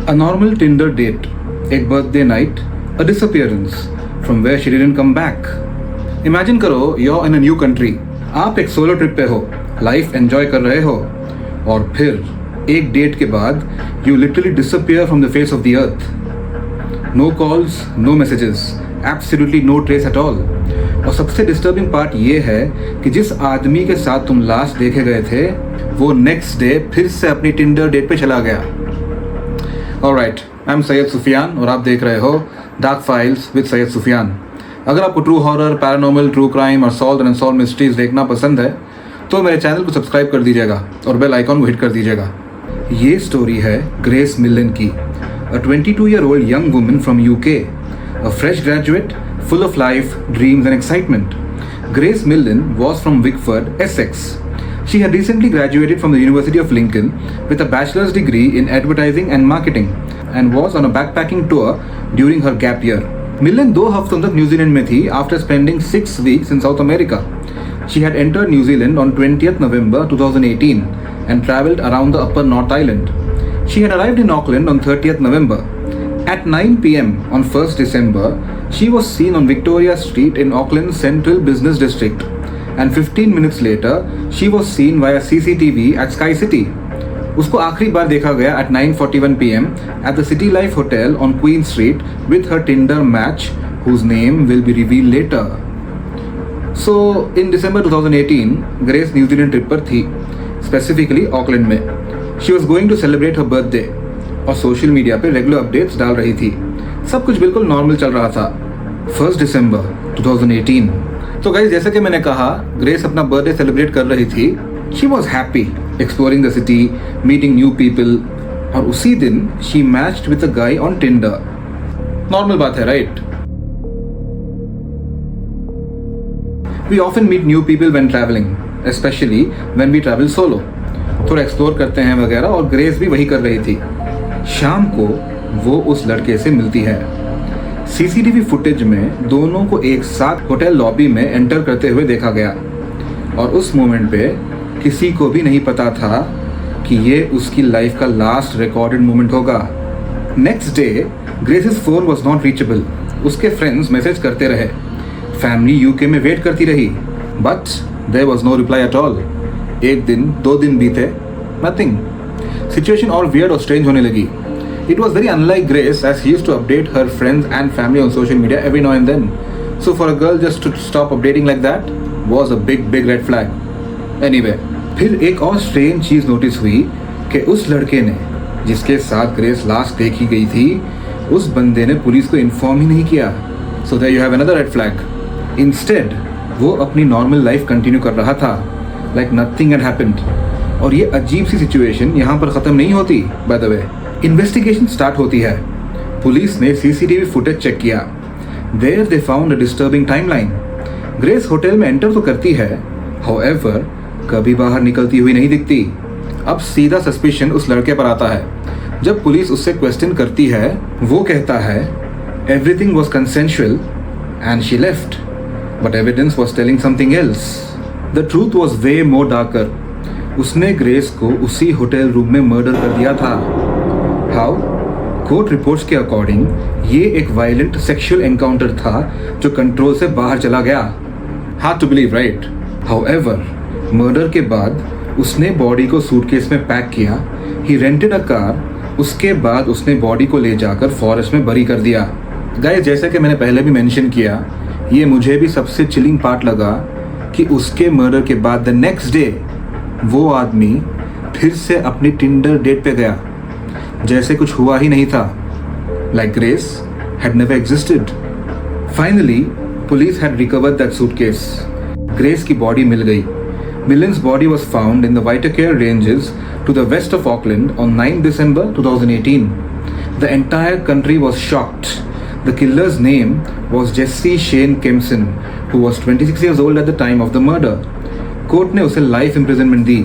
A normal Tinder date, a birthday night, a disappearance from where she didn't come back. Imagine करो you're in a new country. आप एक solo trip पे हो, life enjoy कर रहे हो और फिर एक डेट के बाद you literally disappear from the face of the earth. No calls, no messages, absolutely no trace at all. और सबसे डिस्टर्बिंग पार्ट ये है कि जिस आदमी के साथ तुम लास्ट देखे गए थे वो नेक्स्ट डे फिर से अपनी टिंडर डेट पे चला गया. Alright, I am Syed Sufiyan और आप देख रहे हो dark files with Syed Sufiyan. अगर आपको true horror, paranormal, true crime और सॉल्व एंड अनसॉल्व मिस्ट्रीज देखना पसंद है तो मेरे चैनल को सब्सक्राइब कर दीजिएगा और बेल आइकॉन को हिट कर दीजिएगा. ये स्टोरी है ग्रेस मिलन की, a 22-year-old young woman from UK, a fresh graduate full of life, dreams and excitement. Grace Millen was from Wickford, Essex. She had recently graduated from the University of Lincoln with a bachelor's degree in advertising and marketing and was on a backpacking tour during her gap year. Millen 2 हफ्तों तक New Zealand में थी after spending 6 weeks in South America. She had entered New Zealand on 20th November 2018 and travelled around the Upper North Island. She had arrived in Auckland on 30th November. At 9 p.m. on 1st December, she was seen on Victoria Street in Auckland's Central Business District. And 15 minutes later, she was seen via CCTV at Sky City. उसको आखिरी बार देखा गया at 9:41 p.m. at the City Life Hotel on Queen Street with her Tinder match, whose name will be revealed later. So, in December 2018, Grace New Zealand trip पर थी, specifically Auckland में. She was going to celebrate her birthday और social media पे regular updates डाल रही थी. सब कुछ बिल्कुल नॉर्मल चल रहा था. 1 दिसंबर 2018. तो गाइस, जैसा कि मैंने कहा, ग्रेस अपना बर्थडे सेलिब्रेट कर रही थी. She was happy exploring the city, meeting new people, और उसी दिन she matched with a guy on Tinder. Normal बात है, right? We often meet new people when travelling, specially when we travel solo. थोड़ा explore करते हैं वगैरह, और ग्रेस भी वही कर रही थी. शाम को वो उस लड़के से मिलती है. सीसीटीवी फुटेज में दोनों को एक साथ होटल लॉबी में एंटर करते हुए देखा गया, और उस मोमेंट पे किसी को भी नहीं पता था कि ये उसकी लाइफ का लास्ट रिकॉर्डेड मोमेंट होगा. Next day Grace's phone was not reachable. उसके फ्रेंड्स मैसेज करते रहे, फैमिली यूके में वेट करती रही, but there was no reply at all. 1 दिन 2 दिन बीते, नथिंग. सिचुएशन और वियर्ड और स्ट्रेंज होने लगी. It was very unlike Grace, as he used to update her friends and family on social media every now and then. So for a girl just to stop updating like that was a big red flag. Anyway, फिर एक और strange चीज़ notice हुई कि उस लड़के ने जिसके साथ ग्रेस लास्ट देखी गई थी, उस बंदे ने पुलिस को इन्फॉर्म ही नहीं किया. So there you have another red flag. Instead, वो अपनी नॉर्मल लाइफ कंटिन्यू कर रहा था, like nothing had happened. और ये अजीब सी सिचुएशन यहाँ पर ख़त्म नहीं होती. By the way, investigation start होती है. पुलिस ने सीसीटीवी फुटेज चेक किया. There they found a disturbing timeline. Grace hotel में एंटर तो करती है, हाउएवर कभी बाहर निकलती हुई नहीं दिखती. अब सीधा सस्पिशन उस लड़के पर आता है. जब पुलिस उससे क्वेश्चन करती है, वो कहता है everything was consensual and she left, but evidence was telling something else. The truth was way more darker. उसने ग्रेस को उसी होटल रूम में मर्डर कर दिया था. हाउ? कोर्ट रिपोर्ट्स के अकॉर्डिंग ये एक वायलेंट सेक्सुअल एनकाउंटर था जो कंट्रोल से बाहर चला गया. Hard to believe, right? However, murder के बाद उसने बॉडी को सूटकेस में पैक किया. He rented a car. उसके बाद उसने बॉडी को ले जाकर फॉरेस्ट में बरी कर दिया. गाइस, जैसे कि मैंने पहले भी मेंशन किया, ये मुझे भी सबसे चिलिंग पार्ट लगा कि उसके मर्डर के बाद द नेक्स्ट डे वो आदमी फिर से अपनी टिंडर डेट पे गया, जैसे कुछ हुआ ही नहीं था. Like Grace had never existed. Finally, police had recovered that suitcase. Grace की बॉडी मिल गई. Millen's body was found in the Waitakere Ranges to the west of Auckland on 9 December 2018. The entire country was shocked. The killer's name was Jesse Shane Kempson, who was 26 years old at the time of the murder. Court ने उसे life imprisonment the.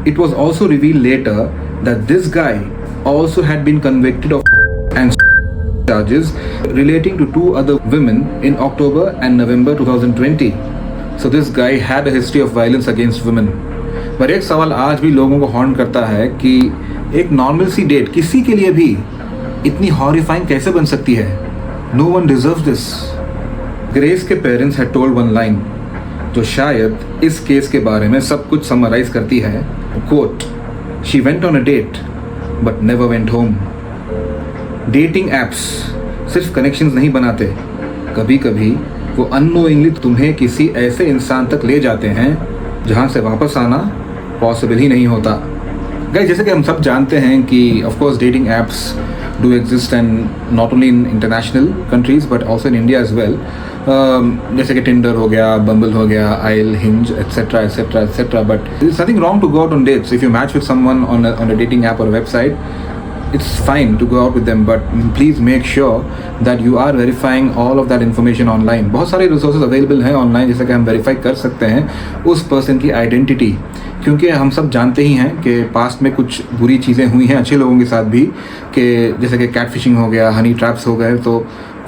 It was also revealed later that this guy also had been convicted of and charges relating to 2 other women in October and November 2020. So this guy had a history of violence against women. पर एक सवाल आज भी लोगों को haunt करता है कि एक नॉर्मल सी डेट किसी के लिए भी इतनी हॉरिफाइंग कैसे बन सकती है? No one deserves this. Grace के parents had told one line जो शायद इस केस के बारे में सब कुछ समराइज करती है। Quote, she went on a date but never went home. Dating apps सिर्फ कनेक्शंस नहीं बनाते, कभी कभी वो अननोइंगली तुम्हें किसी ऐसे इंसान तक ले जाते हैं जहाँ से वापस आना पॉसिबल ही नहीं होता। गाइस, जैसे कि हम सब जानते हैं कि of course dating apps do exist and not only in international countries but also in India as well. जैसे कि टिंडर हो गया, बम्बल हो गया, Aisle, Hinge etcetera etcetera etcetera. But there is nothing wrong to go out on dates if you match with someone on a dating app और website. It's fine to go out with them, but please make sure that you are verifying all of that information online. बहुत सारे resources available हैं online जैसे कि हम verify कर सकते हैं उस person की identity, क्योंकि हम सब जानते ही हैं कि past में कुछ बुरी चीज़ें हुई हैं अच्छे लोगों के साथ भी, कि जैसे कि catfishing हो गया, honey traps हो गए। तो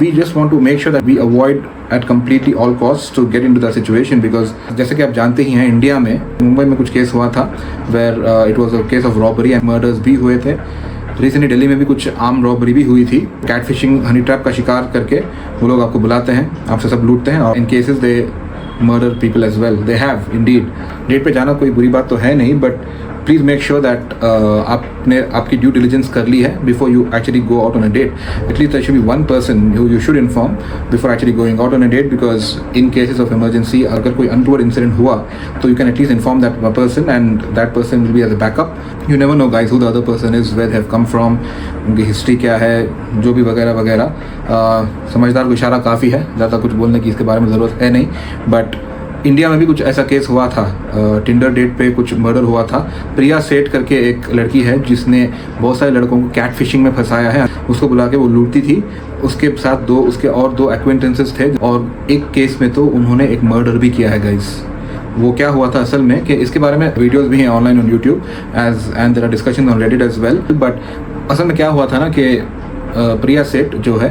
we just want to make sure that we avoid at completely all costs to get into that situation, because जैसे कि आप जानते ही हैं इंडिया में मुंबई में कुछ केस हुआ था where it was a case of robbery and murders भी हुए थे। रिसेंटली दिल्ली में भी कुछ आर्म रॉबरी भी हुई थी। कैटफिशिंग, हनी ट्रैप का शिकार करके वो लोग आपको बुलाते हैं, आपसे सब लूटते हैं और in cases they murder people as well. They have indeed. Date पे जाना कोई बुरी बात तो है नहीं, but please make sure that आपने आपकी ड्यू डिलिजेंस कर ली है before you actually go out on a date. At least there should be one person who you should inform before actually going out on a date, because in cases of emergency अगर कोई untoward incident हुआ तो you can at least inform that person and that person will be as a backup. You never know guys who the other person is, where have come from, उनकी history क्या है, जो भी वगैरह वगैरह। समझदार को इशारा काफ़ी है, ज़्यादा कुछ बोलने की इसके बारे में ज़रूरत है नहीं। बट इंडिया में भी कुछ ऐसा केस हुआ था, टिंडर डेट पे कुछ मर्डर हुआ था। प्रिया सेठ करके एक लड़की है जिसने बहुत सारे लड़कों को कैट फिशिंग में फंसाया है, उसको बुला के वो लूटती थी। उसके साथ उसके और दो एक्वेंटेंसेस थे और एक केस में तो उन्होंने एक मर्डर भी किया है गाइस। वो क्या हुआ था असल में कि इसके बारे में वीडियोस भी हैं online on YouTube and there are discussion on Reddit as well. But असल में क्या हुआ था ना कि प्रिया सेठ जो है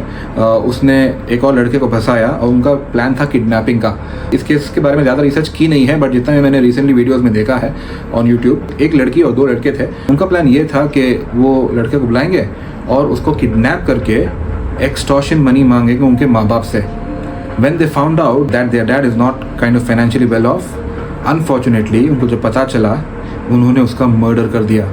उसने एक और लड़के को फंसाया और उनका प्लान था किडनैपिंग का। इस केस के बारे में ज़्यादा रिसर्च की नहीं है, बट जितना भी मैंने रिसेंटली वीडियोस में देखा है ऑन यूट्यूब, एक लड़की और दो लड़के थे। उनका प्लान ये था कि वो लड़के को बुलाएंगे और उसको किडनैप करके एक्सटॉर्शन मनी मांगेंगे उनके माँ बाप से। When they found out that their dad is not kind of financially well off, unfortunately उनको जब पता चला उन्होंने उसका मर्डर कर दिया।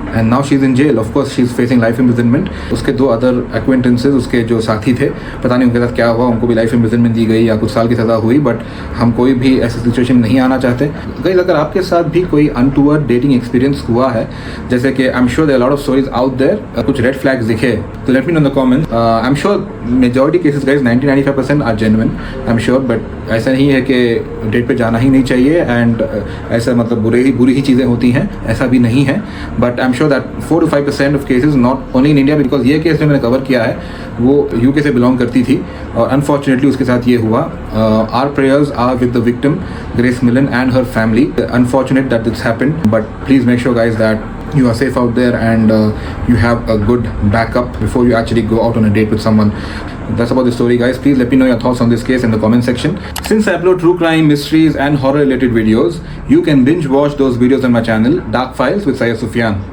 And now she is in jail. Of course she is facing life imprisonment. उसके दो अदर एक्वेंटेंसेस, उसके जो साथी थे, पता नहीं उनके साथ क्या हुआ, उनको भी लाइफ इम्प्रिजनमेंट दी गई या कुछ साल की सज़ा हुई। बट हम कोई भी ऐसी सिचुएशन में नहीं आना चाहते। गाइस, अगर आपके साथ भी कोई अनटूवर्ड डेटिंग एक्सपीरियंस हुआ है, जैसे कि I am sure there are lot of stories out there, कुछ रेड फ्लैग्स दिखे तो let me know in the comments. I am sure majority cases guys 90-95% are genuine, I am sure. But ऐसा नहीं है कि डेट पे जाना ही नहीं चाहिए एंड ऐसा मतलब बुरी ही चीज़ें होती हैं, ऐसा भी नहीं है। But I am sure that 4 to 5% of cases not only in India, because ये केस जो मैंने कवर किया है वो यूके से बिलोंग करती थी और अनफॉर्चुनेटली उसके साथ ये हुआ। Our prayers are with the victim Grace Millane and her family. Unfortunate that this happened, but please make sure guys that you are safe out there and you have a good backup before you actually go out on a date with someone. That's about the story, guys. Please let me know your thoughts on this case in the comment section. Since I upload true crime, mysteries and horror related videos, you can binge watch those videos on my channel Dark Files with Syed Sufyan.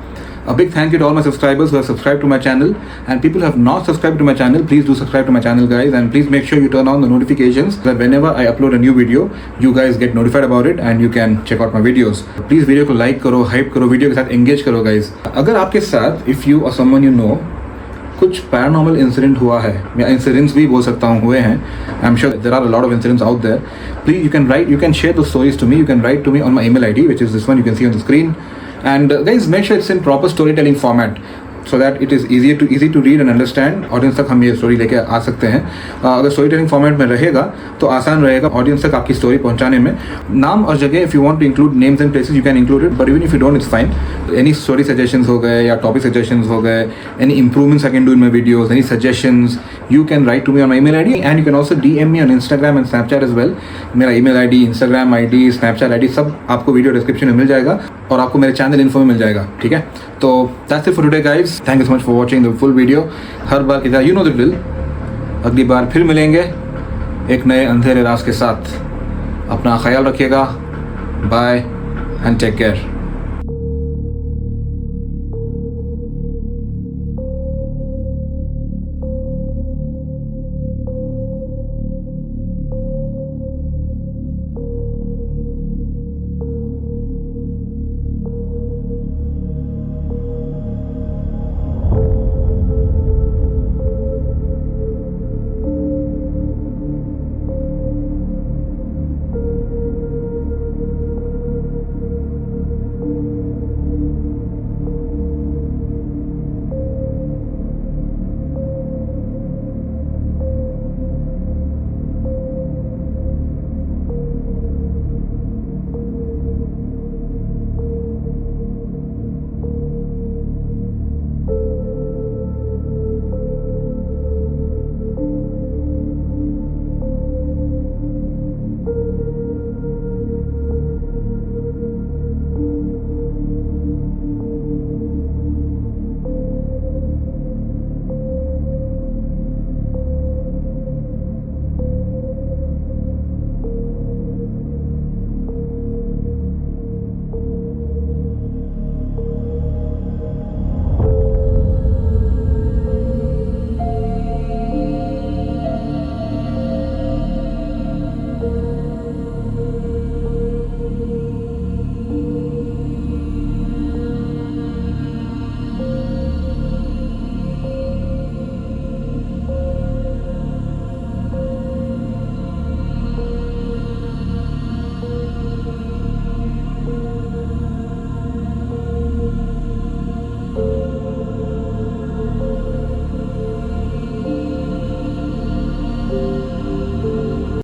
A big thank you to all my subscribers who have subscribed to my channel, and people who have not subscribed to my channel, please do subscribe to my channel, guys, and please make sure you turn on the notifications so that whenever I upload a new video, you guys get notified about it and you can check out my videos. Please video को like करो, hype करो, video के साथ engage करो guys। अगर आपके साथ if you or someone you know कुछ पैरानॉर्मल इंसिडेंट हुआ है या इंसिडेंट्स भी बोल सकता हूँ हुए हैं, I am sure there are a lot of incidents out there, please you can share the stories to me. You can write to me on my email ID, which is this one you can see on the screen. And guys, make sure it's in proper storytelling format so that it is easy to read and understand। Audience तक हम ये story लेके आ सकते हैं। अगर story telling format में रहेगा तो आसान रहेगा ऑडियंस तक आपकी स्टोरी पहुंचाने में। नाम और जगह, if you want to include names and places, you can include it, but even if you don't, it's fine. Any story suggestions हो गए या टॉपिक सजेशंस हो गए, any improvements I can do in my videos, any suggestions, you can write to me on my email ID, and you can also DM me on Instagram and Snapchat as well. मेरा email ID, Instagram ID, Snapchat ID सब आपको video description में मिल जाएगा और आपको मेरे channel info में मिल जाएगा, ठीक है? तो that's it for today guys. Thank you so much for watching the full video. हर बार की तरह you know the drill. अगली बार फिर मिलेंगे एक नए अंधेरे राज के साथ। अपना ख्याल रखिएगा। Bye and take care.